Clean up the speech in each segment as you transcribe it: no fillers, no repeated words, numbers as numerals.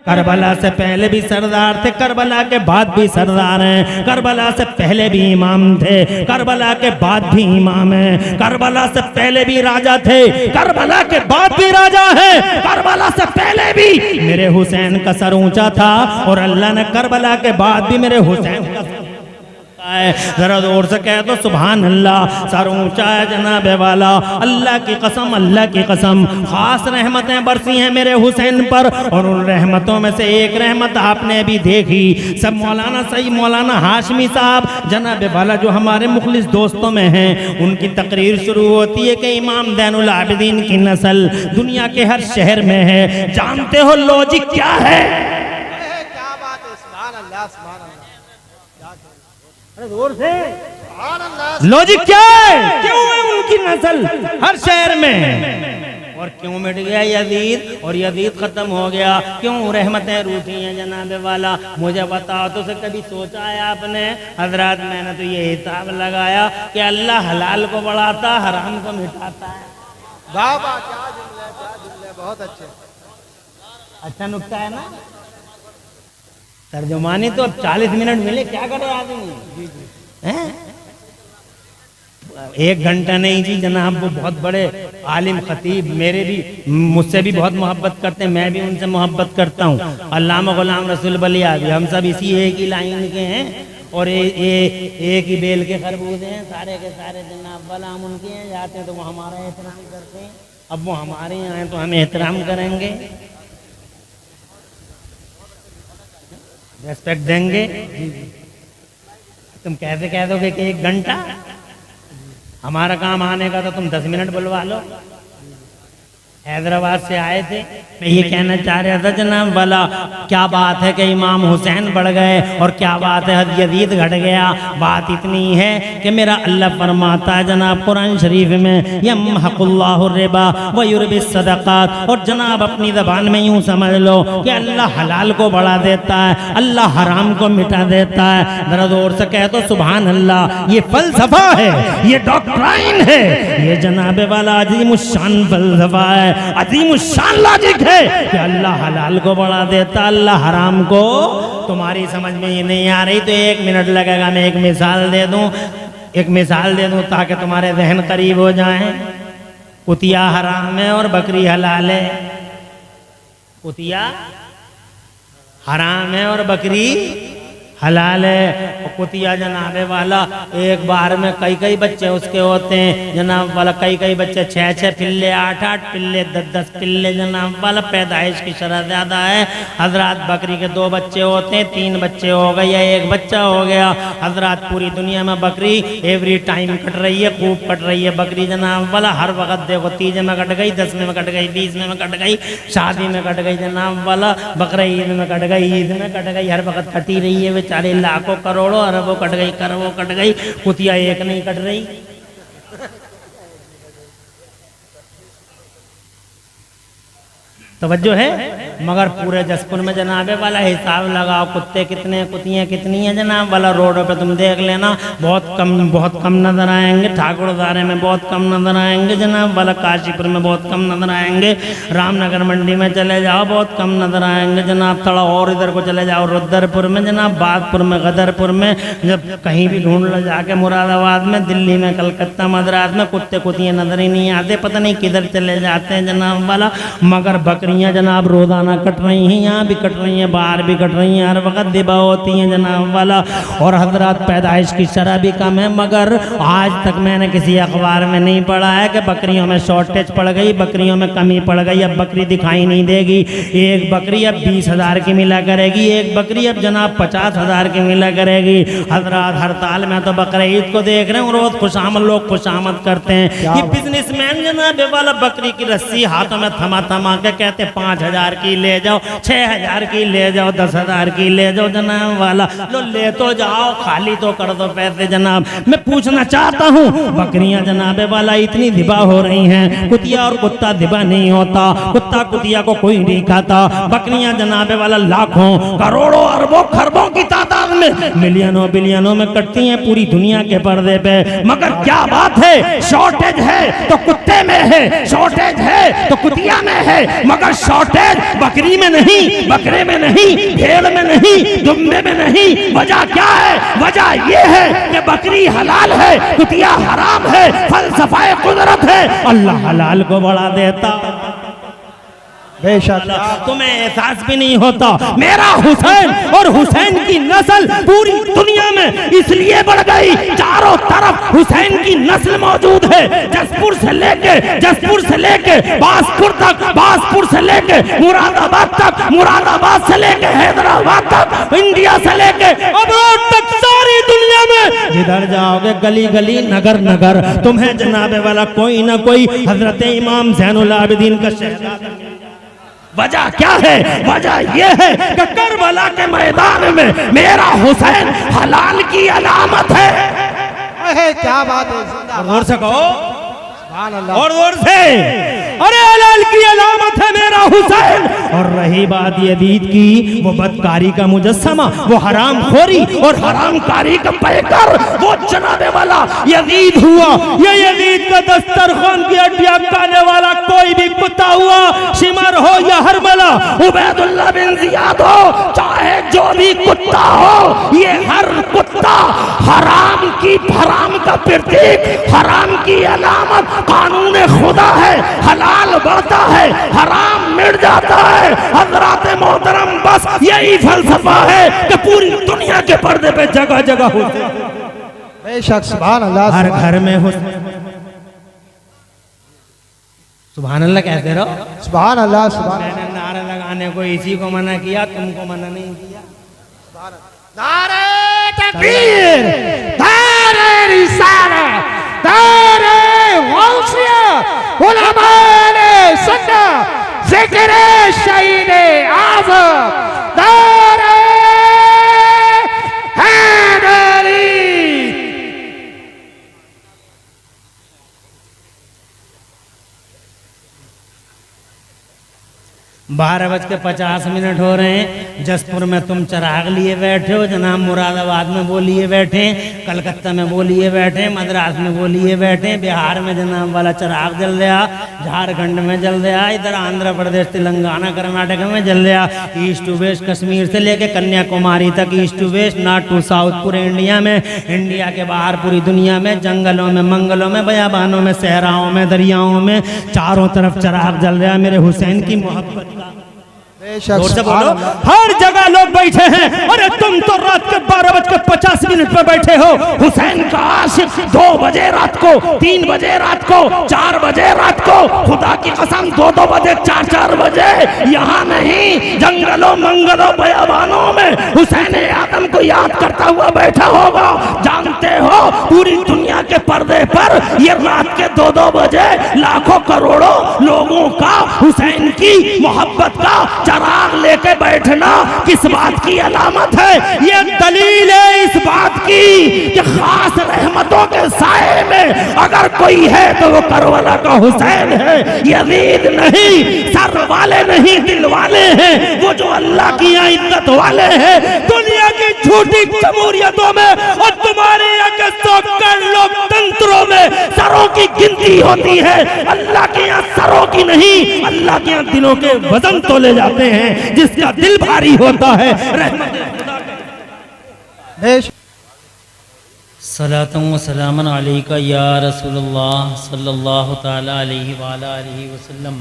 Karbala से पहले भी सरदार थे, करबला के बाद भी सरदार हैं, करबला से पहले भी इमाम थे, करबला के बाद भी इमाम हैं, करबला से पहले भी राजा थे, करबला के बाद भी राजा हैं, करबला से पहले भी मेरे हुसैन का सर ऊंचा था और अल्लाह ने करबला के बाद भी मेरे हुसैन का जरा जोर से कह दो सुभान अल्लाह। सर ऊंचा है जनाबे वाला, अल्लाह की कसम, अल्लाह की कसम खास रहमतें बरसी हैं मेरे हुसैन पर। और उन रहमतों में से एक रहमत आपने भी देखी, सब मौलाना सही मौलाना हाशमी साहब जनाबे वाला जो हमारे मुखलिस दोस्तों में हैं, उनकी तकरीर शुरू होती है कि इमाम ज़ैनुल आबिदीन की नस्ल दुनिया के हर शहर में है। जानते हो लॉजिक क्या है? क्या बात है, सुभान अल्लाह, सुभान अल्लाह। जोर से लॉजिक क्या है? क्यों है उनकी नस्ल हर शहर में? और क्यों मिट गया यजीद और यजीद खत्म हो गया? क्यों रहमतें रूठी हैं जनाबे वाला? मुझे बताओ तो कभी सोचा है आपने? हजरत मैंने तो ये हिसाब लगाया कि अल्लाह हलाल को बढ़ाता, हराम को मिटाता है। वाह वाह, क्या जुमले, क्या जुमले, बहुत अच्छे। अच्छा नुक्ता है ना? तर्जुमानी तो अब 40 मिनट मिले, क्या करे आदमी हैं? 1 घंटा नहीं जी जनाब, वो बहुत बड़े आलिम खतीब मेरे भी मुझसे भी बहुत मोहब्बत करते हैं, मैं भी उनसे मोहब्बत करता हूँ। अल्लामा गुलाम रसूल बलिया भी, हम सब इसी एक ही लाइन के हैं और एक ही बेल के खरबूजे हैं, सारे के सारे जनाब वाला हम उनके यहाँ जाते हैं तो वो हमारा एहतराम करते हैं। अब वो हमारे यहाँ हैं तो हम एहतराम करेंगे, रेस्पेक्ट देंगे। तुम कैसे कह दोगे कि 1 घंटा? हमारा काम आने का तो तुम 10 मिनट बुलवा लो। हैदराबाद से आए थे, मैं ये कहना चाह रहा था जनाब वाला, क्या बात है कि इमाम हुसैन बढ़ गए और क्या बात है यजीद घट गया। बात इतनी है कि मेरा अल्लाह फरमाता है जनाब कुरान शरीफ में, यमहकुल्लाहु रिबा व युरबिस सदक़ात। और जनाब अपनी ज़बान में यूँ समझ लो कि अल्लाह हलाल को बढ़ा देता है, अल्लाह हराम को मिटा देता है। जरा जोर से कह दो सुभान अल्लाह। ये फलसफा है, ये डॉक्ट्राइन है, ये जनाबे वाला अजीमुश्शान फलसफा है, अजीमुश्शान लॉजिक है कि अल्लाह हलाल को बढ़ा देता, अल्लाह हराम को। तुम्हारी समझ में ये नहीं आ रही तो 1 मिनट लगेगा, मैं एक मिसाल दे दूं, एक मिसाल दे दूं ताकि तुम्हारे जहन करीब हो जाएं। कुतिया हराम है और बकरी हलाल है। कुतिया हराम है और बकरी हलाल है। और कुतिया जनाबे वाला एक बार में कई बच्चे उसके होते हैं जनाब वाला, कई बच्चे 6 पिल्ले, 8 पिल्ले, 10 पिल्ले जनाब वाला। पैदाइश की शरह ज्यादा है। हजरात बकरी के 2 बच्चे होते हैं, 3 बच्चे हो गए या 1 बच्चा हो गया। हजरात पूरी दुनिया में बकरी एवरी टाइम कट रही है, खूब कट रही है बकरी जनाब वाला। हर वक्त देखो, 30 में कट गई, 10 में कट गई, 20 में कट गई, शादी में कट गई जनाब वाला, बकरा ईद में कट गई, ईद में कट गई, हर वक्त कटी रही है। 40 लाखों करोड़ों अरबों कट गई, करोड़ों कट गई, कुतिया एक नहीं कट रही। तवज्जो है? मगर पूरे जसपुर में जनाबे वाला हिसाब लगाओ, कुत्ते कितने, कुतियाँ कितनी हैं जनाब वाला। रोडों पे तुम देख लेना, बहुत कम नजर आएंगे। ठाकुरदारे में बहुत कम नजर आएंगे जनाब वाला। काशीपुर में बहुत कम नजर आएंगे। रामनगर मंडी में चले जाओ, बहुत कम नजर आएंगे जनाब। थोड़ा और इधर को चले जाओ, रुद्रपुर में जनाब, बागपुर में, गदरपुर में, जब कहीं भी ढूंढ लो जाके, मुरादाबाद में, दिल्ली में, कलकत्ता, मद्रास में कुत्ते कुतियाँ नजर ही नहीं आते, पता नहीं किधर चले जाते हैं जनाब वाला। मगर बकरियां जनाब रोजाना कट रही हैं, यहाँ भी कट रही हैं, बाहर भी कट रही हैं, हर वक्त दिबा होती हैं जनाब वाला। और हजरत पैदाइश की शरह भी कम है। मगर आज तक मैंने किसी अखबार में नहीं पढ़ा है कि बकरियों में शॉर्टेज पड़ गई, बकरियों में कमी पड़ गई, अब बकरी दिखाई नहीं देगी। एक बकरी अब 20,000 की मिला करेगी, एक बकरी अब जनाब 50,000 की मिला करेगी। हजरत हड़ताल में तो बकरे ईद को देख रहे हैं, रोज खुशामद लोग खुशामद करते हैं। ये बिजनेसमैन जनाब वाला बकरी की रस्सी हाथों में थमा के कहते 5,000 की ले जाओ, 6,000 की ले जाओ, 10,000 की ले जाओ जनाब वाला। लो ले तो जाओ, खाली तो कर दो पैसे जनाब। मैं पूछना चाहता हूँ, बकरियां जनाबे वाला इतनी दिबा हो रही हैं, कुतिया और कुत्ता दिबा नहीं होता, कुत्ता कुतिया को कोई नहीं खाता। बकरियां जनाबे वाला लाखों, करोड़ों, अरबों, खरबों की तादाद में, मिलियनों बिलियनों में कटती हैं पूरी दुनिया के पर्दे पे। मगर क्या बात है, शॉर्टेज है तो कुत्ते में है, शॉर्टेज है तो कुतिया में है। मगर मगर शॉर्टेज बकरी में नहीं, बकरे में नहीं, भेड़ में नहीं, दुम्बे में नहीं। वजह क्या है? वजह ये है कि बकरी हलाल है, कुतिया हराम है, फलसफा कुदरत है। अल्लाह हलाल को बढ़ा देता, बेशक तुम्हें एहसास भी नहीं होता। मेरा हुसैन और हुसैन की नस्ल पूरी दुनिया में इसलिए बढ़ गई, चारों तरफ हुसैन की नस्ल मौजूद है। जसपुर से लेके बासपुर तक, बासपुर से लेके मुरादाबाद तक, मुरादाबाद से लेके हैदराबाद तक, इंडिया से लेके अब्रोड तक, सारी दुनिया में जिधर जाओगे गली गली, नगर नगर, तुम्हें जनाबे वाला कोई ना कोई हजरत इमाम ज़ैनुल आबिदीन का शहजादा। वजह क्या है? वजह यह है कि करबला के मैदान में मेरा हुसैन हलाल की अलामत है। क्या बात है, जोर से कहो, सुभान अल्लाह। और जोर से, अरे हलाल की अलामत है मेरा हुसैन। और रही बात यजीद की, वो बदकारी का मुजस्समा, वो हराम खोरी और हराम कारी का पैकर, वो जनाबे वाला यजीद हुआ। ये यजीद का दस्तरखान की हड्डियां खाने वाला कोई भी कुत्ता हुआ, शिमर हो या हरमला, उबैदुल्लाह बिन जियाद हो, चाहे जो भी कुत्ता हो, ये हर कुत्ता हराम का प्रतीक, हराम की अलामत, कानून खुदा है। हलाल बढ़ता है, हराम मिट जाता है। हजरात मोहतरम, बस यही फलसफा है कि पूरी दुनिया के पर्दे पे जगह जगह होते हैं। बेशक सुभान अल्लाह, हर घर में हो। सुभान अल्लाह कहते रहो, सुभान अल्लाह, सुभान मैंने नारे लगाने को इसी को मना किया, तुमको मना नहीं किया। नारे तकबीर, नारे रिसालत, नारे गौसिया, उलमाए सुन्नत, ज़िक्र शहीद आज़म, नारे हैदरी। 12:50 हो रहे हैं। जसपुर में तुम चिराग लिए बैठे हो, जनाब मुरादाबाद में वो लिए बैठे, कलकत्ता में वो लिए बैठे, मद्रास में वो लिए बैठे, बिहार में जनाब वाला चिराग जल गया, झारखंड में जल गया, इधर आंध्र प्रदेश, तेलंगाना, कर्नाटक में जल गया। ईस्ट टू वेस्ट, कश्मीर से लेके कन्याकुमारी तक, east to west, north to south, पूरे इंडिया में, इंडिया के बाहर पूरी दुनिया में, जंगलों में, मंगलों में, बयाबानों में, सहराओं में, दरियाओं में, चारों तरफ चिराग जल गया मेरे हुसैन की मोहब्बत का। जोर से बोलो, हर जगह लोग बैठे हैं। अरे तुम तो रात के 12:50 पर बैठे हो। हुसैन का आशिक 2 बजे रात को, 3 बजे रात को, 4 बजे रात को, खुदा की कसम 2-2 बजे, 4-4 बजे, यहाँ नहीं, जंगलों मंगलों बयाबानों में हुसैन आदम को याद करता हुआ बैठा होगा। जानते हो पूरी दुनिया के पर्दे पर ये रात के 2-2 बजे लाखों करोड़ों लोगों का हुसैन की मोहब्बत का चिराग लेके बैठना किस बात की अलामत है? ये दलील है इस बात की कि खास रहमतों के साए में अगर कोई है तो वो करबला का हुसैन है। यजीद नहीं, सर वाले नहीं, दिल वाले हैं वो, जो अल्लाह की यहाँ इज्जत वाले हैं। दुनिया की झूठी जमहूरियतों में और तुम्हारे यहाँ के सोकर लोकतंत्रों में सरों की गिनती होती है, अल्लाह के यहाँ सरों की नहीं, अल्लाह के यहाँ दिलों के वजन तोले जाते हैं। जिसका दिल भारी होता है, रहमत खुदा का। सलातुम व सलामन अलैका या रसूलुल्लाह सल्लल्लाहु तआला अलैहि व आला आलिहि वसल्लम।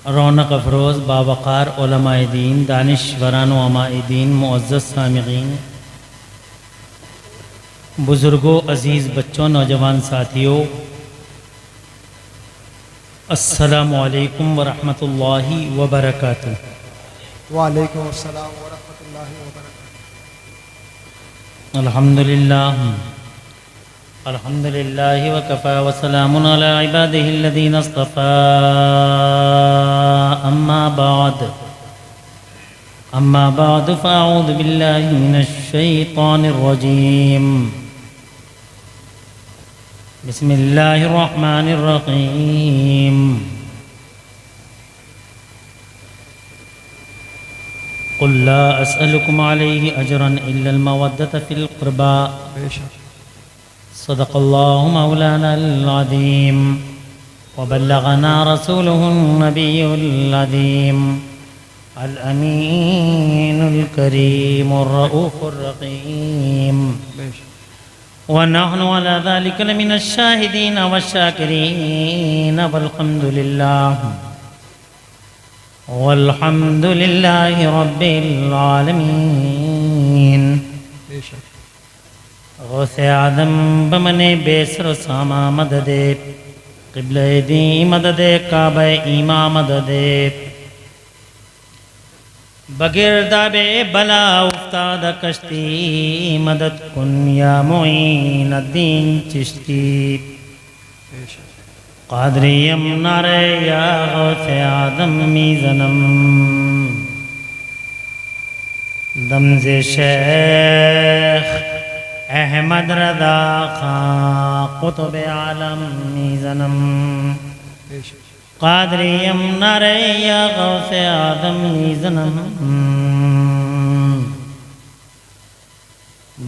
रौनक अफरोज़ बावक़ार उलमाए दीन, दानिशवरान व अमाए दीन, मुअज़्ज़ज़ सामिईन, बुज़ुर्गों, अज़ीज़ बच्चों, नौजवान साथियों, अस्सलामु अलैकुम व रहमतुल्लाहि व बरकातुहू। वालेकुम अस्सलाम व रहमतुल्लाहि व बरकातुहू। अल्हम्दुलिल्लाह, अल्हम्दुलिल्लाहि व कफ़ा व सलामुन अला इबादिहिल्लज़ीना इस्तफ़ा। अम्मा बाद फ़अऊज़ु बिल्लाहि मिनश शैतानिर रजीम। बिस्मिल्लाहिर्रहमानिर्रहीम। क़ुल ला अस्अलुकुम अलैहि अजरन इल्लल मवद्दत फ़िल क़ुरबा। सदक़ल्लाहु मौलाना अल-अज़ीम। वबल्लगना रसूलुहुन नबियुल अज़ीम अल अमीनुल करीमुर रऊफुर रहीम व नहनु अला ज़ालिका लमिनश शाहिदीन वश्शाकिरीन वल्हम्दुलिल्लाहि रब्बिल आलमीन। गौसे आदम बमने बेसर सामा मददे क़िबले दी मददे काबे ईमा मददे बगिरदाबे बला उस्ताद कश्ती मदद कुन या मोइन अद्दीन चिश्ती क़ादरियम नारे या गौसे आदम मीज़नम दमज़े शेख अहमद रज़ा खां क़ुतुब आलम मीज़नम क़ादरियम नारे या गौसे आदम मीज़नम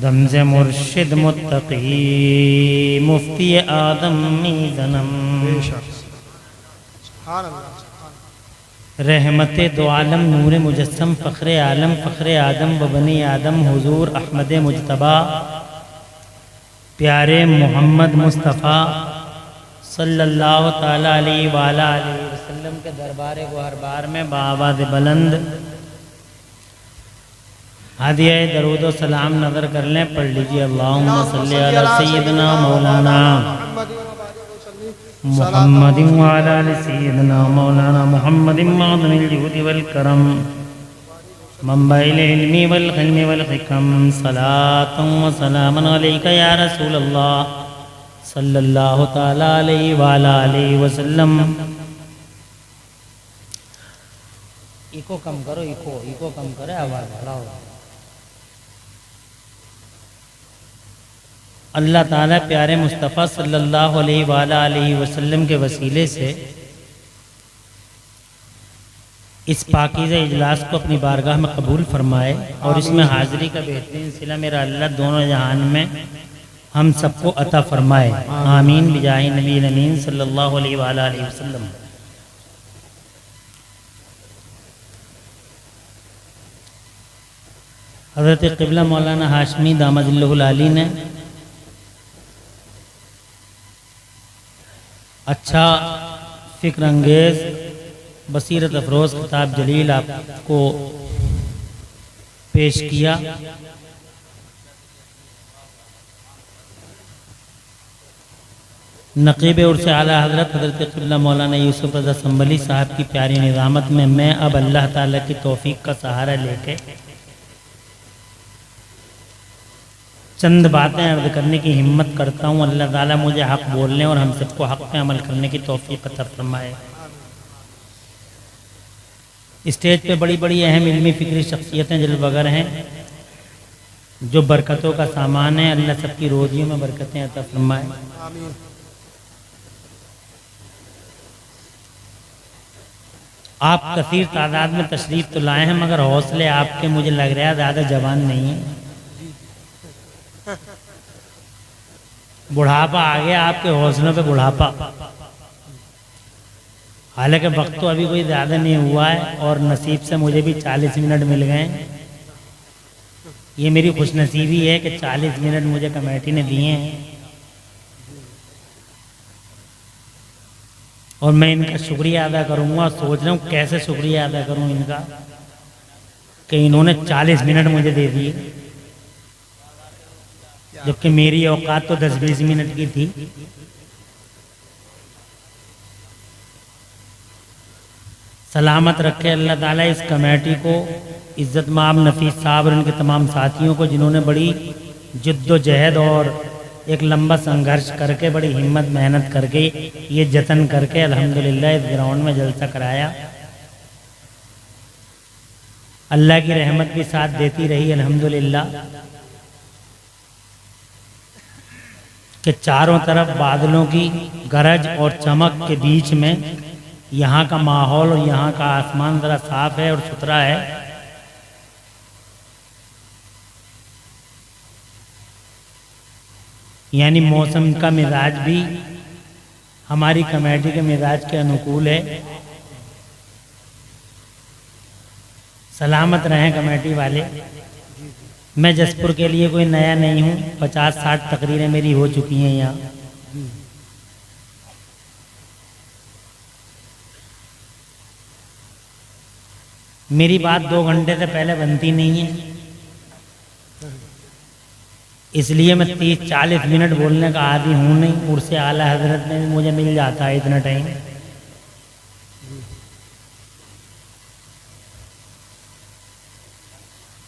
दमज़े मुर्शिद मुत्तक़ी मुफ्ती आदम मीज़नम रहमते दो आलम नूर मुजस्सम फ़ख्रे आलम फ़ख्रे आदम व बनी आदम हुजूर अहमद मुजतबा प्यारे मोहम्मद मुस्तफ़ा सल्लल्लाहु ताला अलैहि वाला अलैहि वसल्लम के दरबार गुहरबार में बाआवाज़ बुलंद हादिया दरूद व सलाम नज़र कर लें, पढ़ लीजिए। अल्लाहुम्मा सल्ली अला सय्यिदना मौलाना मुहम्मदिन व अला आलि सय्यिदना मौलाना मुहम्मदिन मादनिल जूदि वल करम मंबइल इल्मी वल हिल्मी वल हिकम सलातुन व सलामुन अलैका या रसूल अल्लाह सल्लल्लाहु ताला अलैहि वाला अलैहि वसल्लम। इको कम करो, इको कम करे, आवाज़ बढ़ाओ। अल्लाह ताला प्यारे मुस्तफ़ा सल्लल्लाहु अलैहि वसल्लम के वसीले से इस पाकीज़ा इजलास को अपनी बारगाह में कबूल फरमाए और इसमें हाज़िरी का बेहतरीन सिला मेरा अल्लाह दोनों जहान में हम सबको अता फरमाए। आमीन बिजाहि नबी अमीन सल्लल्लाहु अलैहि वसल्लम। हज़रत क़िबला मौलाना हाशमी दामदिल्लहुल आली ने अच्छा फ़िक्र अंगेज़ बसीरत अफरोज़ खिताब जलील आपको पेश किया। नक़ीब उर्स आला हज़रत क़िबला मौलाना यूसुफ रज़ा संबली साहब की प्यारी निज़ामत में मैं अब अल्लाह ताला की तौफ़ीक़ का सहारा लेके चंद बातें अर्ज़ करने की हिम्मत करता हूँ। अल्लाह ताला मुझे हक़ बोलने और हम सबको हक़ पे अमल करने की तौफ़ीक़ अता फ़रमाए। स्टेज पे बड़ी बड़ी अहम इल्मी फ़िक्री शख्सियतें जलवगर हैं जो बरकतों का सामान है। अल्लाह सबकी रोज़ियों में बरकतें अता फ़रमाए। आप कसीर तादाद में तशरीफ़ तो लाए हैं मगर हौसले आपके मुझे लग रहा है ज़्यादा जवान नहीं है। बुढ़ापा आ गया आपके हौसलों पे, बुढ़ापा। हालांकि वक्त तो अभी कोई ज़्यादा नहीं हुआ है और नसीब से मुझे भी 40 मिनट मिल गए। ये मेरी खुशनसीबी है कि 40 मिनट मुझे कमेटी ने दिए हैं और मैं इनका शुक्रिया अदा करूँगा। सोच रहा हूँ कैसे शुक्रिया अदा करूँ इनका कि इन्होंने 40 मिनट मुझे दे दिए, जबकि मेरी औकात तो 10-20 मिनट की थी। सलामत रखे अल्लाह ताला इस कमेटी को, इज़्ज़त माब नफीस साहब और उनके तमाम साथियों को जिन्होंने बड़ी जिद्दोजहद और एक लंबा संघर्ष करके बड़ी हिम्मत मेहनत करके ये जतन करके अल्हम्दुलिल्लाह इस ग्राउंड में जलसा कराया। अल्लाह की रहमत भी साथ देती रही अल्हम्दुलिल्लाह कि चारों तरफ बादलों की गरज और चमक के बीच में यहाँ का माहौल और यहाँ का आसमान ज़रा साफ है और सुथरा है। यानी मौसम का मिजाज भी हमारी कमेटी के मिजाज के अनुकूल है। सलामत रहें कमेटी वाले। मैं जसपुर के लिए कोई नया नहीं हूँ, 50-60 तकरीरें मेरी हो चुकी हैं यहाँ। मेरी बात 2 घंटे से पहले बनती नहीं है, इसलिए मैं 30-40 मिनट बोलने का आदी हूँ नहीं। उर्से आला हजरत में भी मुझे मिल जाता है इतना टाइम।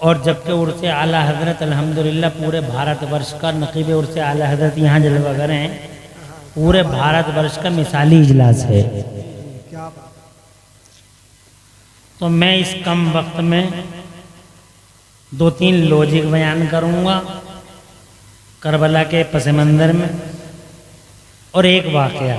और जबकि उर्से आला हजरत अल्हम्दुलिल्लाह पूरे भारतवर्ष का नकीब उर्से आला हजरत यहाँ जलवागर हैं, पूरे भारतवर्ष का मिसाली इजलास है। क्या बात। तो मैं इस कम वक्त में 2-3 लॉजिक बयान करूँगा करबला के पस मंज़र में, और एक वाक़या।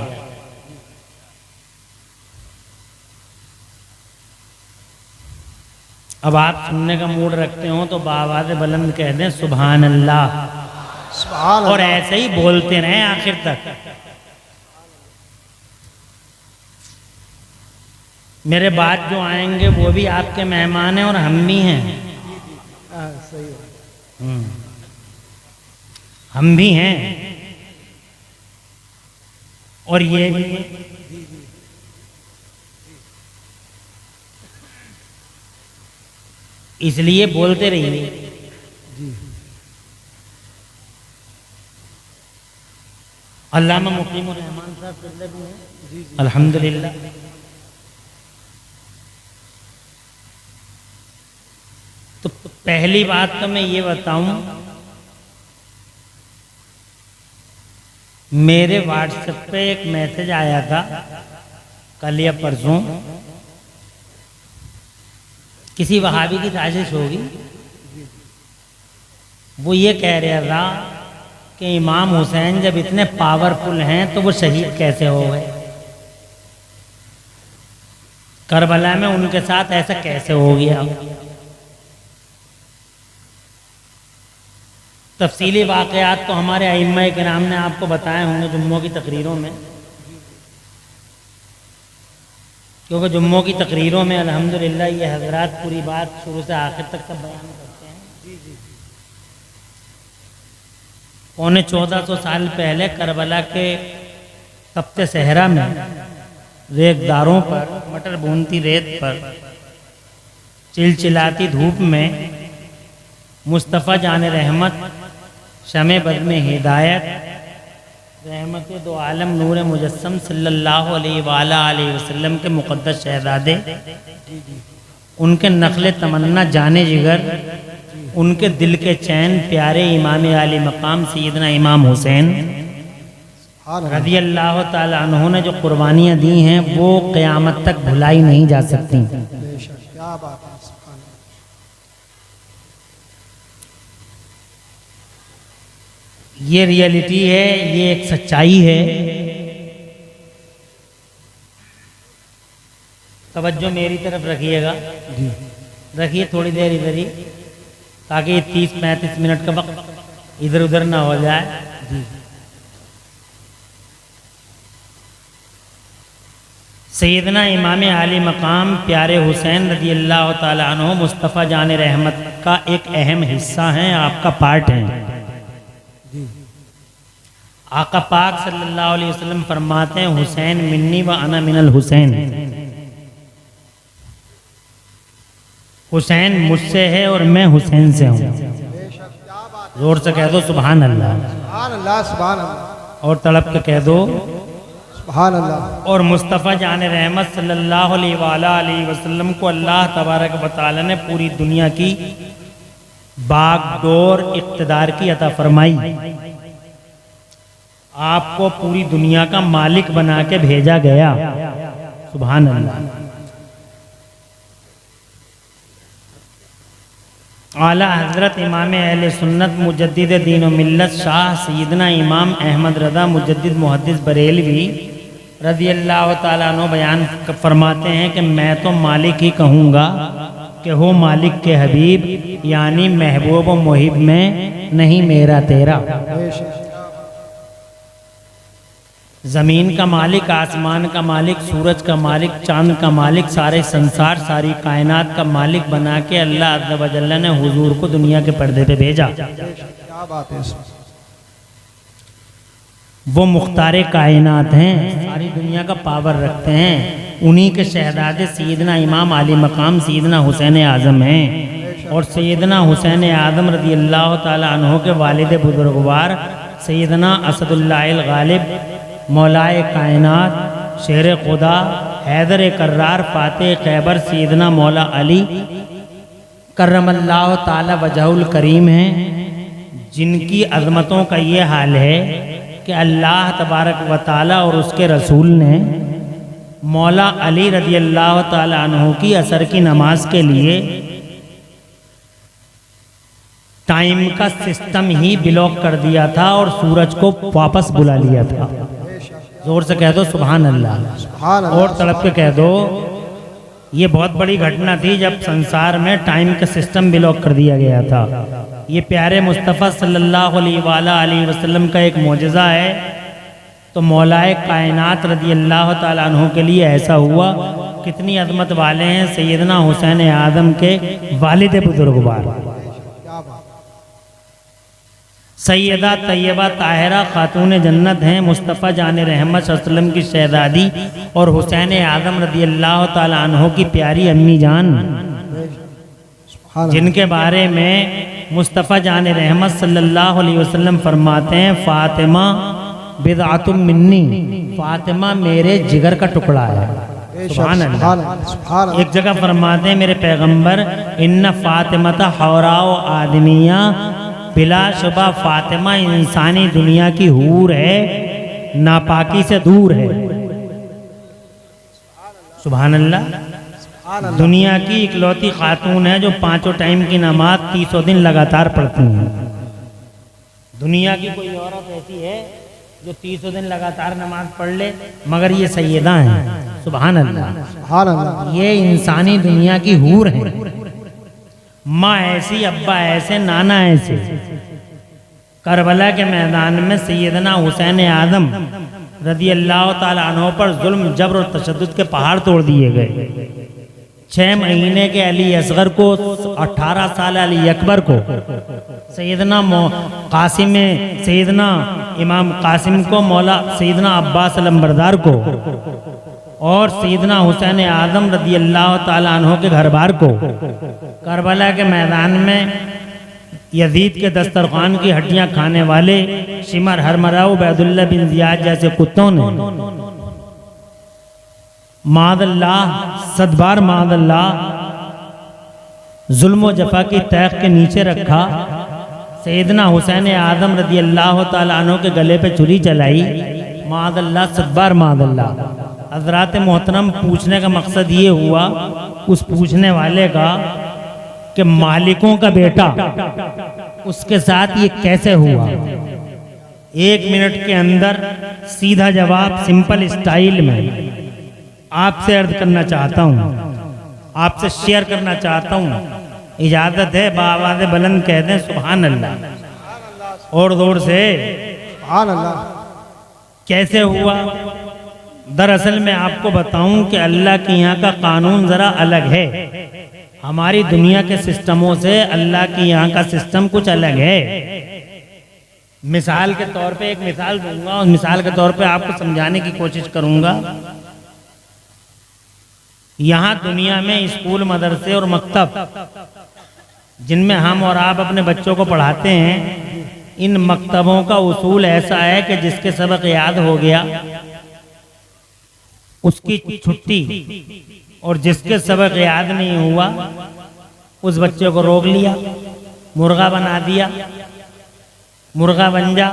अब आप सुनने का मूड रखते हो तो बावाज़ बुलंद कह दें सुभान अल्लाह, सुभान और अल्लाह। ऐसे ही बोलते रहें आखिर तक। मेरे बाद जो आएंगे वो भी आपके मेहमान हैं और हम भी हैं। सही है। हम भी हैं और ये भी हैं। इसलिए बोलते रहिए। अल्लामा मुकीमुर रहमान साहब किबला भी हैं, अल्हम्दुलिल्लाह। तो पहली बात तो मैं ये बताऊं, मेरे व्हाट्सएप पे एक मैसेज आया था कल या परसों, किसी वहाबी की साजिश होगी। वो ये कह रहा था कि इमाम हुसैन जब इतने पावरफुल हैं तो वो शहीद कैसे हो गए, करबला में उनके साथ ऐसा कैसे हो गया। तफसीली वाक़यात तो हमारे अइम्मा किराम ने आपको बताए होंगे जुम्मों की तकरीरों में, क्योंकि जुम्मों की तकरीरों में अल्हम्दुलिल्लाह ये हजरात पूरी बात शुरू से आखिर तक सब बयान करते हैं। 1450 साल पहले करबला के तप्ते सहरा में रेतदारों पर, मटर भूनती रेत पर, चिलचिलाती धूप में मुस्तफ़ा जान रहमत, शमे बद में हिदायत, रहमत दो आलम नूर मुजस्सम सल्लल्लाहु अलैहि वसल्लम के मुक़द्दस शहज़ादे, उनके नखले तमन्ना जाने जिगर, उनके दिल के चैन प्यारे इमाम आली मकाम सैयदना इमाम हुसैन रज़ी अल्लाह ताला अन्हु ने जो कुर्बानियाँ दी हैं वो क़यामत तक भुलाई नहीं जा सकती। बेशक, क्या बात है। सुभान अल्लाह। ये रियलिटी है, ये एक सच्चाई है। तवज्जो मेरी तरफ रखिएगा, रखिए थोड़ी देर इधर ही, ताकि 30-35 मिनट का वक्त इधर उधर ना हो जाए। सैयदना इमाम आली मकाम प्यारे हुसैन रज़ी अल्लाह ताला अन्हु मुस्तफ़ा जान रहमत का एक अहम हिस्सा हैं, आपका पार्ट हैं। आका पाक सल्लल्लाहु अलैहि वसल्लम फरमाते हैं हुसैन मिन्नी व अना मिनल हुसैन, हुसैन मुझसे है और मैं हुसैन से हूँ। बेशक, क्या बात। जोर से कह दो सुभान अल्लाह, सुभान अल्लाह। सुभान अल्लाह। और तड़प के कह दो सुभान अल्लाह। और मुस्तफ़ा जान रहमत सल्लल्लाहु अलैहि वसल्लम को अल्लाह तबारक व तआला ने पूरी दुनिया की बागडोर इक़्तिदार की अता फरमाई। आपको पूरी दुनिया का मालिक बना के भेजा गया। सुभान अल्लाह। आला हजरत इमाम अहले सुन्नत मुजद्दिद दीन व मिल्लत शाह सैयदना इमाम अहमद रज़ा मुजद्दिद मुहद्दिस बरेलवी रज़ी अल्लाह ताला अन्हु बयान फरमाते हैं कि मैं तो मालिक ही कहूँगा कि हो मालिक के हबीब, यानी महबूब व मुहिब में, नहीं मेरा तेरा। बेशक। ज़मीन का मालिक, आसमान का मालिक, सूरज का मालिक, चांद का मालिक, सारे संसार सारी कायनात का मालिक बना के अल्लाह अज़्ज़ व जल्ल ने हुजूर को दुनिया के पर्दे पे भेजा। क्या बात है इसमें। वो मुख्तारे कायनात हैं, सारी दुनिया का पावर रखते हैं। उन्हीं के शहजादे सैयदना इमाम आली मकाम सैयदना हुसैन आज़म हैं। और सैयदना हुसैन आज़म रज़ी अल्लाह ताला अन्हो के वालिद बुजुर्गवार सैयदना असदुल्लाह गालिब मौलाए कायनात शेर खुदा हैदर कर्रार फ़ातेह खैबर सैयदना मौला अली करमल्लाहु ताला वजहुल करीम हैं, जिनकी अज़मतों का ये हाल है कि अल्लाह तबारक व ताला और उसके रसूल ने मौला अली रज़ी अल्लाह ताला अन्हु की असर की नमाज के लिए टाइम का सिस्टम ही ब्लॉक कर दिया था और सूरज को वापस बुला लिया था। जोर से कह दो सुभान अल्लाह, सुभान अल्लाह। और तड़प के कह दो ये बहुत बड़ी घटना थी जब संसार में टाइम का सिस्टम ब्लॉक कर दिया गया था। ये प्यारे मुस्तफ़ा सल्लल्लाहु अलैहि वसल्लम का एक मोजज़ा है। तो मौलाए कायनात रज़ी अल्लाह ताला अन्हु के लिए ऐसा हुआ। कितनी अज़मत वाले हैं सैयदना हुसैन आज़म के वालिद बुजुर्गवार क्या बात। सैयदा तैयबा ताहिरा खातून जन्नत हैं, मुस्तफ़ा जान रहमत सल्लल्लाहु अलैहि वसल्लम की शहज़ादी और हुसैन आज़म रज़ी अल्लाह ताला अन्हु की प्यारी अम्मी जान, जिनके बारे में मुस्तफ़ा जान रहमत सल्लल्लाहु अलैहि वसल्लम फरमाते हैं फ़ातिमा बिदअतुम मिन्नी, फ़ातिमा मेरे जिगर का टुकड़ा है। सुभान अल्लाह। एक जगह फरमाते हैं मेरे पैगंबर इन्ना फ़ातिमता हौराओ आदमिया, बिलाशुबा फ़ातिमा इंसानी दुनिया की हूर है, नापाकी से दूर है। सुभान अल्लाह। दुनिया की इकलौती खातून है जो 5 टाइम की नमाज 30 दिन लगातार पढ़ती हैं। दुनिया की कोई औरत ऐसी है जो 30 दिन लगातार नमाज पढ़ ले, मगर ये सैयदा हैं। सुभान अल्लाह, सुभान अल्लाह। ये इंसानी दुनिया की हूर है। माँ ऐसी, अब्बा ऐसे, नाना ऐसे। करबला के मैदान में सैयदना हुसैन आज़म रज़ी अल्लाह ताला अन्हु पर जुल्म जबर और तशद्दुद के पहाड़ तोड़ दिए गए। 6 महीने के अली असगर को, 18 साल अली अकबर को, सैयदना कासिम सैयदना इमाम कासिम को, मौला सैयदना अब्बास अलंबरदार को और सैयदना हुसैन आज़म रज़ी अल्लाह ताला अन्हु के घर बार को करबला के मैदान में यजीद के दस्तरखान की हड्डियां खाने वाले शिमर हरमरा उबैदुल्लाह बिन ज़ियाद जैसे कुत्तों ने मादल्लाह सदबार मादल्लाह जुल्म जफा की तैख के नीचे रखा। सैयदना हुसैन आज़म रज़ी अल्लाह ताला अन्हु के गले पे छुरी चलाई। मादल्लाह सदबार मादल्लाह। हज़रात मोहतरम, पूछने का मकसद ये हुआ उस पूछने वाले का कि मालिकों का बेटा उसके साथ ये कैसे हुआ। 1 मिनट के अंदर सीधा जवाब सिंपल स्टाइल में आपसे अर्ज करना चाहता हूँ, आपसे शेयर करना चाहता हूँ। इजाज़त है बावाज़ बुलंद कह दें सुभान अल्लाह और जोर से सुभान अल्लाह। कैसे हुआ। दरअसल मैं आपको बताऊं कि अल्लाह के यहाँ का कानून ज़रा अलग है। हमारी दुनिया के सिस्टमों से अल्लाह के यहाँ का सिस्टम कुछ अलग है। मिसाल के तौर पे एक मिसाल दूंगा, उस मिसाल के तौर पे आपको समझाने की कोशिश करूंगा। यहाँ दुनिया में स्कूल, मदरसे और मकतब जिनमें हम और आप अपने बच्चों को पढ़ाते हैं, इन मकतबों का उसूल ऐसा है कि जिसके सबक याद हो गया उसकी छुट्टी, और जिसके सबक याद नहीं हुआ उस बच्चे को रोक लिया, मुर्गा बना दिया, मुर्गा बन जा,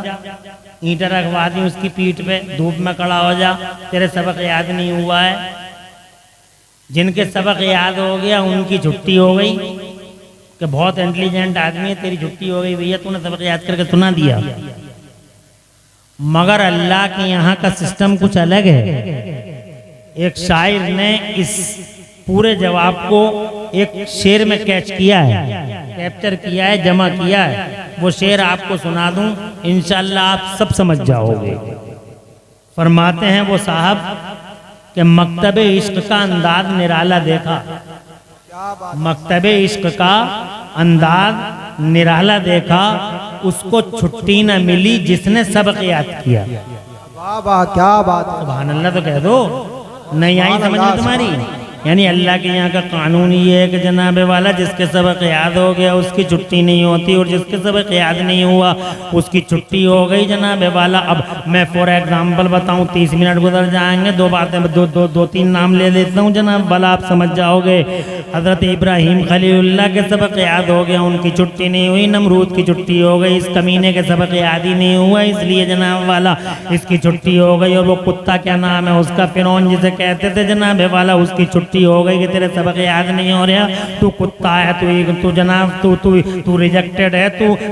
ईंटें रखवा दी उसकी पीठ पे, धूप में खड़ा हो जा, तेरे सबक याद नहीं हुआ है। जिनके सबक याद हो गया उनकी छुट्टी हो गई कि बहुत इंटेलिजेंट आदमी है, तेरी छुट्टी हो गई भैया, तूने सबक याद करके सुना दिया। मगर अल्लाह के यहाँ का सिस्टम कुछ अलग है। एक शायर ने इस पूरे जवाब को एक शेर में कैच किया है, कैप्चर किया है, जमा किया है। वो शेर आपको सुना दूं, इंशाअल्लाह आप सब समझ जाओगे। फरमाते हैं वो साहब कि मकतबे इश्क का अंदाज निराला देखा, क्या बात, मकतबे इश्क का अंदाज निराला देखा, उसको छुट्टी न मिली जिसने सबक याद किया। वाह वाह, क्या बात है। सुभान अल्लाह तो कह दो, नहीं आई समझ में तुम्हारी? यानी अल्लाह के यहाँ का कानून ये है कि जनाब वाला जिसके सबक याद हो गया उसकी छुट्टी नहीं होती, और जिसके सबक याद नहीं हुआ उसकी छुट्टी हो गई जनाब वाला। अब मैं फॉर एग्जाम्पल बताऊं, 30 मिनट गुजर जाएंगे, दो बातें दो तीन नाम ले लेता हूँ जनाब वाला, आप समझ जाओगे। हज़रत इब्राहीम खलीलुल्लाह के सबक याद हो गया, उनकी छुट्टी नहीं हुई। नमरूद की छुट्टी हो गई, इस कमीने के सबक याद ही नहीं हुआ, इसलिए जनाब वाला इसकी छुट्टी हो गई। और वो कुत्ता क्या नाम है उसका, फिरौन जिसे कहते थे जनाब वाला, उसकी छुट्टी हो गई कि तेरे सबक याद नहीं हो रहा, तू कुत्ता है, तू जनाब तू रिजेक्टेड है,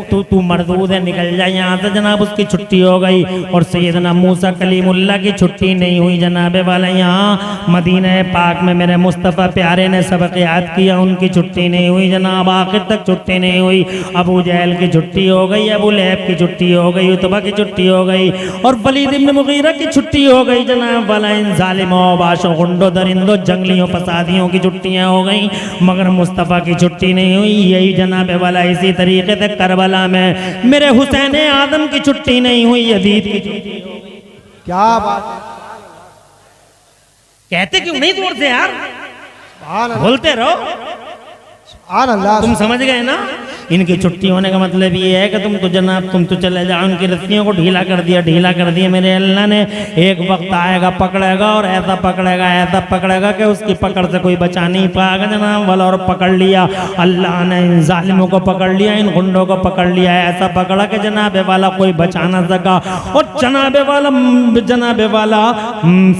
तू मरदूद है, निकल जाए यहाँ से जनाब, उसकी छुट्टी हो गई। और सैयदना मूसा कलीमुल्लाह की छुट्टी नहीं हुई जनाब वाला, यहाँ मदीना पाक में मेरे मुस्तफ़ा प्यारे ने सबक याद किया, उनकी छुट्टी नहीं हुई जनाब, आखिर तक छुट्टी नहीं हुई। अबू जहल की छुट्टी हो गई, अबू लहब की छुट्टी हो गई, उतबा की छुट्टी हो गई, और वलीद इब्न मुगीरा की छुट्टी हो गई जनाब वाला। इन जालिमों बाशों गुंडों दरिंदों जंगलियों फसादियों की छुट्टियां हो गई, मगर मुस्तफ़ा की छुट्टी नहीं हुई। यही जनाब वाला इसी तरीके से करबला में मेरे हुसैन आदम की छुट्टी नहीं हुई, यजीद की छुट्टी हो गई। क्या बात है। कहते क्यों नहीं जोर से यार, सुभान अल्लाह, बोलते रहो। सुभान अल्लाह। तुम समझ गए ना? इनकी छुट्टी होने का मतलब ये है कि तुम तो चले जाओ, उनकी रस्सियों को ढीला कर दिया मेरे अल्लाह ने। एक वक्त आएगा पकड़ेगा, और ऐसा पकड़ेगा कि उसकी पकड़ से कोई बचा नहीं पाएगा जनाब वाला। और पकड़ लिया अल्लाह ने, इन जालिमों को पकड़ लिया, इन गुंडों को पकड़ लिया, ऐसा पकड़ा कि जनाब वाला कोई बचा ना सका। और जनाब वाला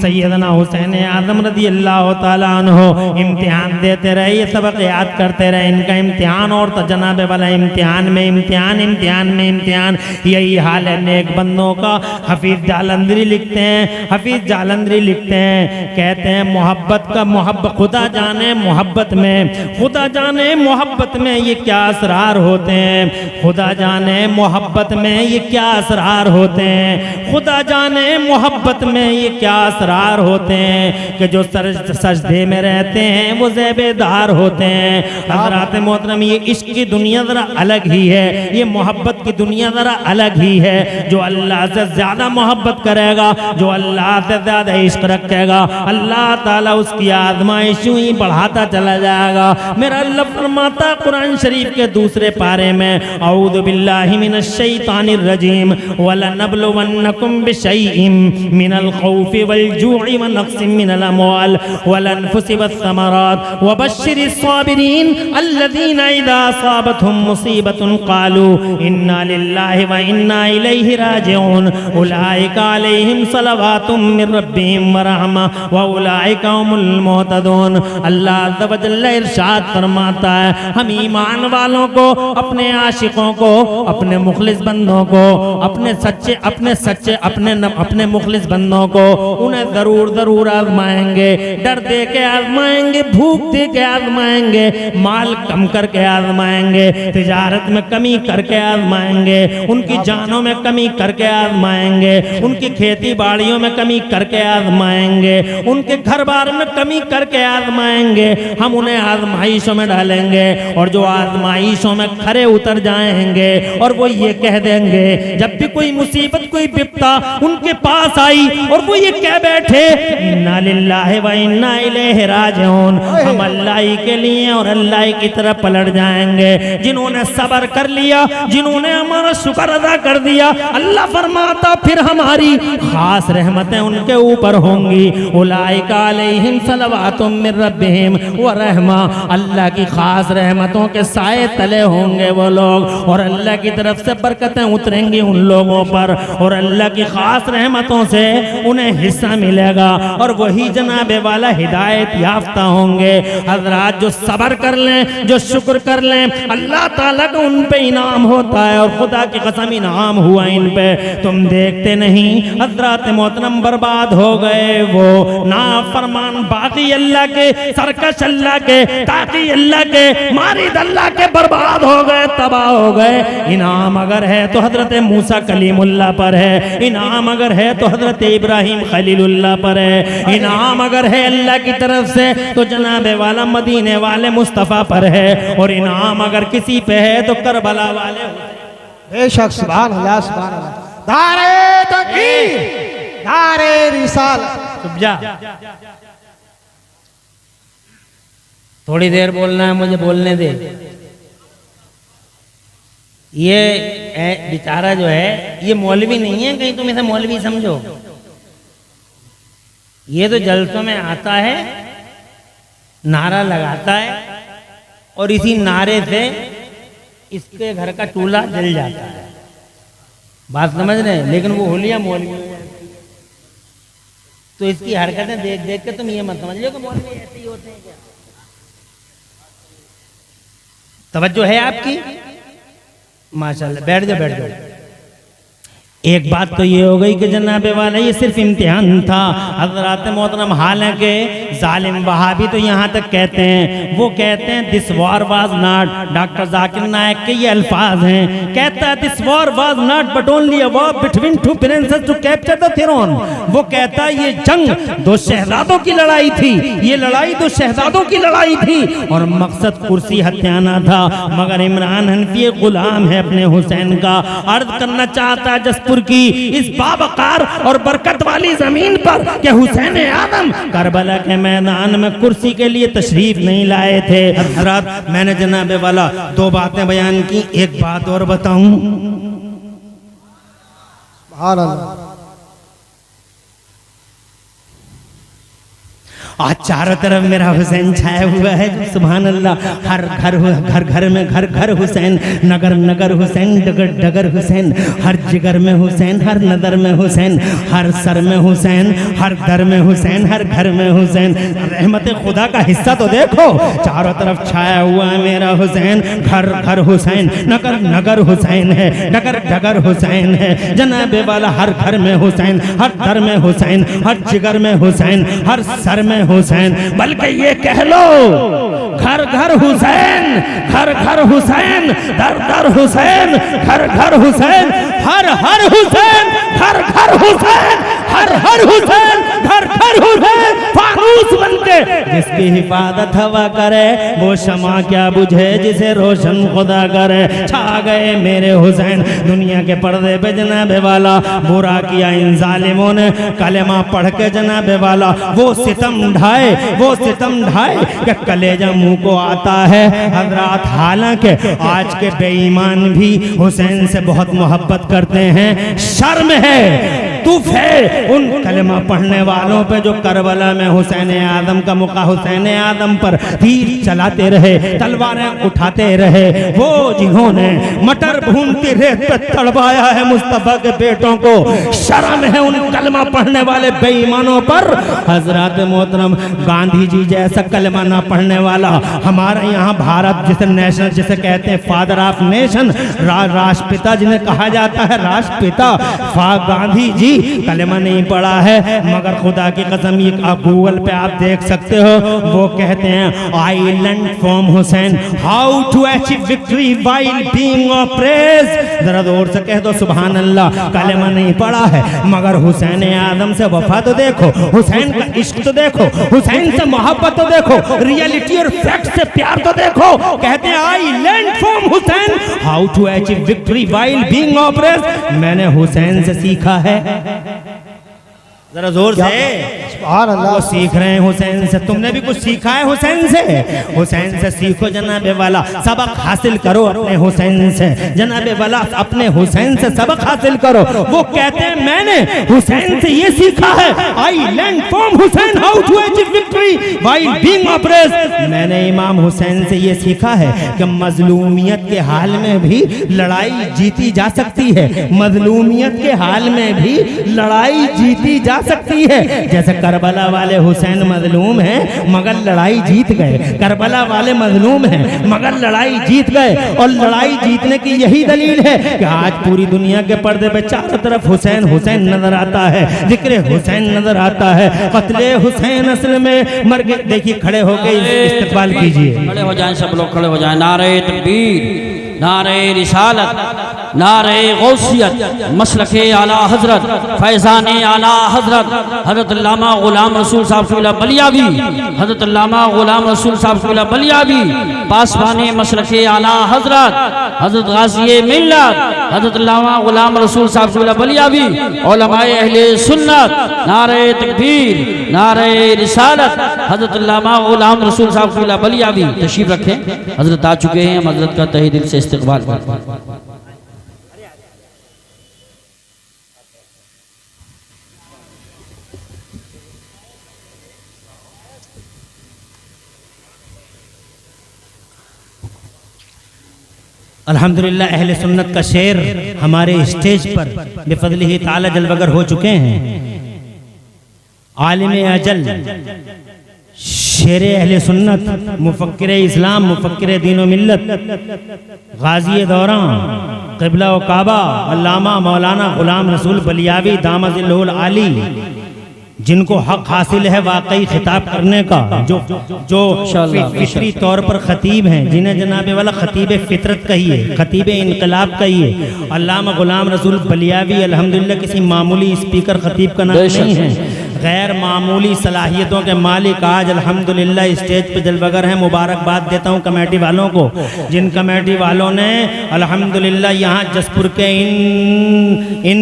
सैयदना हुसैन आदम रज़ी अल्लाह तआला अन्हु इम्तिहान देते रहे, ये सबक याद करते रहे, इनका इम्तिहान और तो जनाब वाला इम्तिहान में इम्तिहान। यही हाल है नेक बंदों का। हफीज जालंधरी लिखते हैं, कहते हैं मोहब्बत खुदा जाने मोहब्बत में ये क्या असरार होते हैं, खुदा जाने मोहब्बत में ये क्या असरार होते हैं, खुदा जाने मोहब्बत में ये क्या असरार होते हैं, कि जो सजदे में रहते हैं वो ज़ेबेदार होते हैं। हज़रात मोहतरम, ये इश्क की दुनिया ज़रा अलग ही है, ये मोहब्बत की दुनिया ज़रा अलग ही है। जो अल्लाह से ज़्यादा मोहब्बत करेगा, जो अल्लाह से ज़्यादा इश्क रखेगा, अल्लाह ताला उसकी आज़माइश यूं ही बढ़ाता चला जाएगा। मेरा अल्लाह फरमाता कुरान शरीफ के दूसरे पारे में, औज़ु बिल्लाहि मिनश शैतानिर रजीम, वलनब्लुवन्नकुम बिशैइन मिनल खौफि वल जू'i व नक़्सिम मिनल अमवाल वल अनफुसि वस्समरात वबश्शिरिस साबिरीन अल्लज़ीना इज़ा असाबतहुम मुसीबतुन क़ालू इन्ना लिल्लाहि व इन्ना इलैहि राजिऊन उलाइका अलैहिम सलवातुम मिर रब्बिहिम व रहमा व उलाइका हुमुल मुहतदून। अल्लाह अज़्ज़ व जल्ल इरशाद फरमाता है, हम ईमान वालों को, अपने आशिकों को, अपने मुखलिस बंदों को, अपने मुखलिस बंदों को उन्हें जरूर आजमाएंगे, डर दे के आजमाएंगे, भूख दे के आजमाएंगे, माल कम करके आजमाएंगे, तिजारत में कमी करके आजमाएंगे, उनकी जानों में कमी करके आजमाएंगे, उनकी खेती बाड़ियों में कमी करके आजमाएंगे, उनके घर बार में कमी करके आजमाएंगे। हम उन्हें आजमाइशों में डालेंगे, और जो आजमाइशों में खरे उतर जाएंगे और वो ये कह देंगे, जब भी कोई मुसीबत कोई विपदा उनके पास आई और वो ये कह बैठे, इन्ना लिल्लाहि व इन्ना इलैहि राजिऊन, हम अल्लाह ही के लिए और अल्लाह की तरफ पलट जाएंगे। जिन्होंने सब्र कर लिया, जिन्होंने हमारा शुक्र अदा कर दिया, अल्लाह फरमाता फिर हमारी खास रहमतें उनके ऊपर होंगी। उलाइका अलैहिम सलवातुम मिर रब्बिहिम व रहमा, अल्लाह की खास रहमतों के साए तले होंगे वो लोग, और अल्लाह की तरफ से बरकतें उतरेंगी उन लोगों पर, और अल्लाह की खास रहमतों से उन्हें हिस्सा मिलेगा, और वही जनाबे वाला हिदायत याफ्ता होंगे। हजरात, जो सब्र कर लें, जो शुक्र कर लें, अल्लाह अल्लाह ताला का उन पे इनाम होता है, और खुदा की कसम इनाम हुआ इन पे, तुम देखते नहीं। हजरत मोहतरम बर्बाद हो गए, वो नाफरमान बागी अल्लाह के, सरकश अल्लाह के, ताकी अल्लाह के, मारिद अल्लाह के बर्बाद हो गए, तबाह हो गए। इनाम अगर है तो हजरत मूसा कलीमुल्लाह पर है, इनाम अगर है तो हजरत इब्राहिम खलीलुल्लाह पर है, इनाम अगर है अल्लाह की तरफ से तो जनाबे वाला मदीने वाले मुस्तफ़ा पर है, और इनाम अगर किसी पे है तो करबला वाले। बेशक सुभान अल्लाह सुभान अल्लाह। नारे तकबीर, नारे रिसालत। चुप जा, थोड़ी देर बोलना है, मुझे बोलने दे। ये बेचारा जो है ये मौलवी नहीं है, कहीं तुम इसे मौलवी समझो। ये तो जलसों में आता है, नारा लगाता है, और इसी नारे से इसके घर का चूल्हा जल जाता है। बात समझ रहे हैं? लेकिन वो होलिया मौलवी हो जाती है। तो इसकी हरकतें देख देख के तुम ये मत समझिए कि मौलवी ऐसे ही होते हैं क्या। तवज्जो है आपकी? माशाल्लाह, बैठ जाओ बैठ जाओ। एक बात तो ये हो गई कि जनाबे वाला ये सिर्फ इम्तिहान था। हज़रात मोहतरम, हालांकि जालिम वहाबी तो यहाँ तक कहते हैं, वो कहते हैं this war was not, doctor Zakir Naik के ये अल्फाज हैं, कहता है this war was not but only a war between two princes to capture the throne. वो कहता है ये जंग दो शहजादों की लड़ाई थी, ये लड़ाई दो शहजादों की लड़ाई थी, और मकसद कुर्सी हत्याना था। मगर इमरान हनफी गुलाम है अपने हुसैन का। अर्ज करना चाहता है जसपुर की इस बावकार और बरकत वाली जमीन पर कि हुसैन आदम करबला के मैदान में कुर्सी के लिए तशरीफ नहीं लाए थे। हज़रात, मैंने जनाबे वाला दो बातें बयान की, एक बात और बताऊं। सुभान अल्लाह। आज चारों तरफ मेरा हुसैन छाया हुआ है, सुभान अल्लाह। हर घर में घर घर हुसैन, नगर नगर हुसैन, डगर डगर हुसैन, हर जिगर में हुसैन, हर नदर में हुसैन, हर सर में हुसैन, हर दर में हुसैन, हर घर में हुसैन। रहमत खुदा का हिस्सा तो देखो, चारों तरफ छाया हुआ है मेरा हुसैन। घर घर हुसैन, नगर नगर हुसैन है, डगर डगर हुसैन है, जनाबे वाला हर घर में हुसैन, हर दर में हुसैन, हर जिगर में हुसैन, हर सर में हुसैन। बल्कि ये कह लो घर घर हुसैन, घर घर हुसैन, दर दर हुसैन, घर घर हुसैन, हर हर हुसैन, घर घर हुसैन, हर हर हुसैन, घर घर हुसैन। फानूस बनके जिसकी हिफाजत हवा करे, वो शमा क्या बुझे जिसे रोशन खुदा करे। छा गए मेरे हुसैन दुनिया के पर्दे पे जनाबे वाला। बुरा किया इन जालिमों ने, कलेमा पढ़ के जनाबे वाला वो सितम ढाए, वो सितम ढाए कि कलेजा मुंह को आता है। हजरात, हालांकि आज के बेईमान भी हुसैन से बहुत मोहब्बत करते हैं, शर्म है, तुफ है उन कलमा पढ़ने वालों पे जो करबला में हुसैन आदम का मुका, हुसैन आदम पर तीर चलाते रहे, तलवारें उठाते रहे, वो जिन्होंने मटर भूनती रेत पे तड़पाया है मुस्तफा के बेटों को। शर्म है उन कलमा पढ़ने वाले बेईमानों पर। हजरत मोहतरम, गांधी जी जैसा कलमा ना पढ़ने वाला हमारे यहाँ भारत जिसे नेशनल, जिसे कहते हैं फादर ऑफ नेशन, राष्ट्रपिता जिन्हें कहा जाता है राष्ट्रपिता, गांधी जी कलमा नहीं पढ़ा है। मगर खुदा की कसम, ये गूगल पे आप देख सकते हो, वो कहते हैं I learn from Hussain how to achieve victory while being oppressed. जरा जोर से कह दो सुभान अल्लाह। कलमा नहीं पढ़ा है मगर हुसैन आदम से वफा तो देखो, हुसैन का इश्क तो देखो, हुसैन से मोहब्बत तो देखो, रियलिटी और फैक्ट से प्यार तो देखो। कहते हैं I learn from Hussain how to achieve victory while being oppressed. मैंने हुसैन से सीखा है। जरा जोर से, वो सीख रहे हैं हुसैन से। तुमने भी कुछ सीखा है हुसैन से? हुसैन से सीखो जनाबे वाला, सबक हासिल करो अपने हुसैन से। जनाबे वाला अपने हुसैन से सबक हासिल करो। वो कहते हैं मैंने हुसैन से ये सीखा है, I learn from Hussain how to achieve victory while being oppressed. मैंने इमाम हुसैन से ये सीखा है कि मजलूमियत के हाल में भी लड़ाई जीती जा सकती है, मजलूमियत के हाल में भी लड़ाई जीती जा सकती है। जैसे करबला वाले हुसैन मजलूम हैं मगर लड़ाई जीत गए, करबला वाले मजलूम हैं मगर लड़ाई जीत गए। और लड़ाई जीतने की यही दलील है कि आज पूरी दुनिया के पर्दे पे चारों तरफ हुसैन हुसैन नजर आता है, जिक्र हुसैन नजर आता है। कत्ले हुसैन असल में मर गए। देखिए खड़े होके इस्तकबाल कीजिए, खड़े हो जाएं, सब लोग खड़े हो जाएं। नारे तकबीर, नारे रिसालत, नारे गौसियत, मसलके आला हजरत, फैज़ाने आला हजरत हजरत अल्लामा गुलाम रसूल साहब क़िबला बलियावी, हजरत अल्लामा गुलाम रसूल साहब क़िबला बलियावी, पासवाने मसलके आला हजरत हजरत गाज़ी मिल्लत हजरत अल्लामा गुलाम रसूल साहब क़िबला बलियावी, उलमाए अहले सुन्नत, नारे तकबीर, नारे रिसालत, हजरत अल्लामा गुलाम रसूल साहब क़िबला बलियावी। तशरीफ रखें, हजरत आ चुके हैं, हम हजरत का तहे दिल से इस्तकबाल करें। अल्हम्दुलिल्लाह अहले सुन्नत का शेर हमारे स्टेज पर बिफज़लिही ताला जलवगर हो चुके हैं। आलिम अजल, शेर अहले सुन्नत, मुफक्किर इस्लाम, मुफक्किर दीन व मिल्लत, गाज़ी दौरान, क़िबला व काबा, अल्लामा मौलाना गुलाम रसूल बलियावी दामजिल्लुल आली, जिनको हक हासिल है वाकई खिताब करने का, जो फितरी तौर पर खतीब हैं, जिन्हें जनाब वाला खतीब फितरत कहिए, खतीब इनकलाब कहिए। अल्लामा गुलाम रसूल बलियावी अल्हम्दुलिल्लाह किसी मामूली स्पीकर खतीब का नाम नहीं है, गैर मामूली सलाहियतों के मालिक आज अल्हम्दुलिल्लाह स्टेज पे जलवगर हैं। मुबारकबाद देता हूँ कमेटी वालों को, जिन कमेटी वालों ने अल्हम्दुलिल्लाह यहाँ जसपुर के इन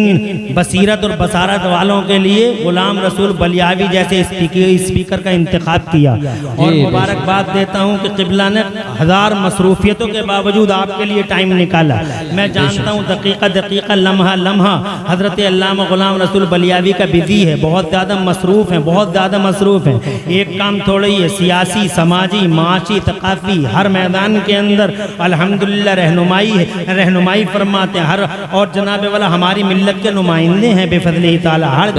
बसीरत और बसारत वालों के लिए गुलाम रसूल बलियावी जैसे स्पीकर का इंतखाब किया। और मुबारकबाद देता हूँ कि क़िबला ने हज़ार मसरूफियतों के बावजूद आपके लिए टाइम निकाला। मैं जानता हूँ दकीका दकीका, लम्हा लम्हा हज़रत अल्लामा गुलाम रसूल बलियावी का बिजी है, बहुत ज़्यादा मसरूफ़ हैं, बहुत ज़्यादा मसरूफ़ हैं। एक काम थोड़ी है, सियासी, समाजी, माशी, तकाफ़ी हर मैदान के अंदर अल्हम्दुलिल्लाह रहनुमाई फरमाते हैं हर। और जनाब वाला हमारी मिल्लत के नुमाइंदे हैं बेफज़लिही ताला हर,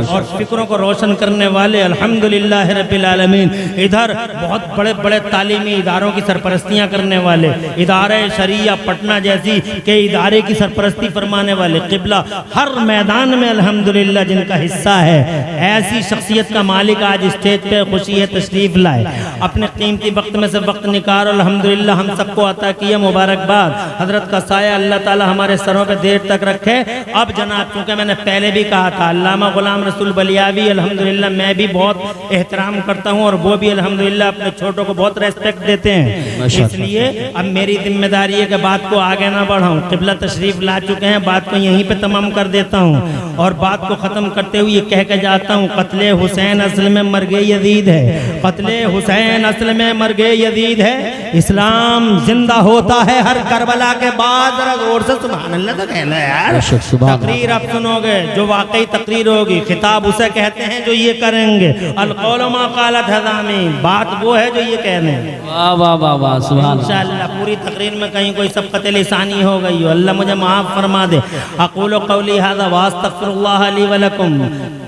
और फिक्रों को रोशन करने वाले अल्हम्दुलिल्लाह रब्बिल आलमीन। इधर बहुत बड़े बड़े तालीमी इदारों की सरपरस्तियाँ करने वाले, इदारे शरिया पटना जैसी के इदारे की सरपरस्ती फरमाने वाले, क़िबला हर मैदान में अल्हम्दुलिल्लाह जिनका हिस्सा है, ऐसी शख्सियत का मालिक आज स्टेज पे खुशी है तशरीफ लाए। अपने कीमती वक्त में से वक्त निकाल अल्हम्दुलिल्लाह हम सबको अता किया, मुबारकबाद। हजरत का साया अल्लाह ताला हमारे सरों पे देर तक रखे। अब जनाब चूँकि मैंने पहले भी कहा था अल्लामा गुलाम रसूल बलियावी अल्हम्दुलिल्लाह मैं भी बहुत एहतराम करता हूँ और वो भी अल्हम्दुलिल्लाह अपने छोटों को बहुत रेस्पेक्ट देते हैं। इसलिए अब मेरी जिम्मेदारी है कि बात को आगे ना बढ़ाऊँ। क़िबला तशरीफ ला चुके हैं, बात को यहीं पे तमाम कर देता हूँ और बात को ख़त्म करते हुए कह के जाता हूँ, क़त्ले हुसैन असल में मर्गे यजीद है, क़त्ले हुसैन असल में मर्गे यजीद है। इस्लाम जिंदा होता है हर करबला के बाद। जरा जोर से सुभान अल्लाह तो कहना यार। तकरीर आप सुनोगे जो वाकई तकरीर होगी, खिताब उसे कहते हैं जो ये करेंगे। अलक़ौलु मा क़ालत हज़ामी, बात वो है जो ये कह रहे हैं। वाह वाह वाह वाह, सुभान अल्लाह। इंशाअल्लाह पूरी तकरीर में कहीं कोई सबक़त लिसानी हो गई हो, अल्लाह मुझे माफ़ फरमा दे। अक़ूलु क़ौली हाज़ा व अस्तग़फ़िरुल्लाह ली व लकुम।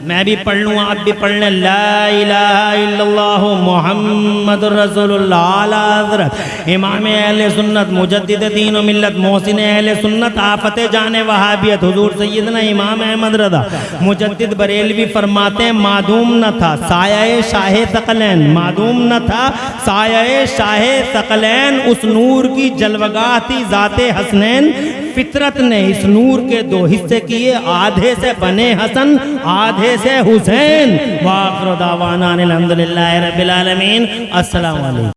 मैं भी पढ़ लूँ, आप भी पढ़ लें। ला इलाहा इल्लल्लाह मुहम्मदुर रसूलुल्लाह आला हज़रत इमाम अहले सुन्नत मुजद्दिद दीन व मिल्लत मोहसिन अहले सुन्नत आफत जाने वहाबियत हुजूर सैयदना इमाम अहमद रज़ा मुजद्दिद बरेलवी फरमाते हैं, मादूम न था साया शाहे सकलैन, मादूम न था साया शाहे सकलैन, उस नूर की जलवगाह थी ज़ाते हसनैन। फितरत ने इस नूर के दो हिस्से किए, आधे से बने हसन आधे से हुसैन। वाक़िरु दावाना अनिल हम्दुलिल्लाहि रब्बिल आलमीन। अस्सलामु अलैकुम।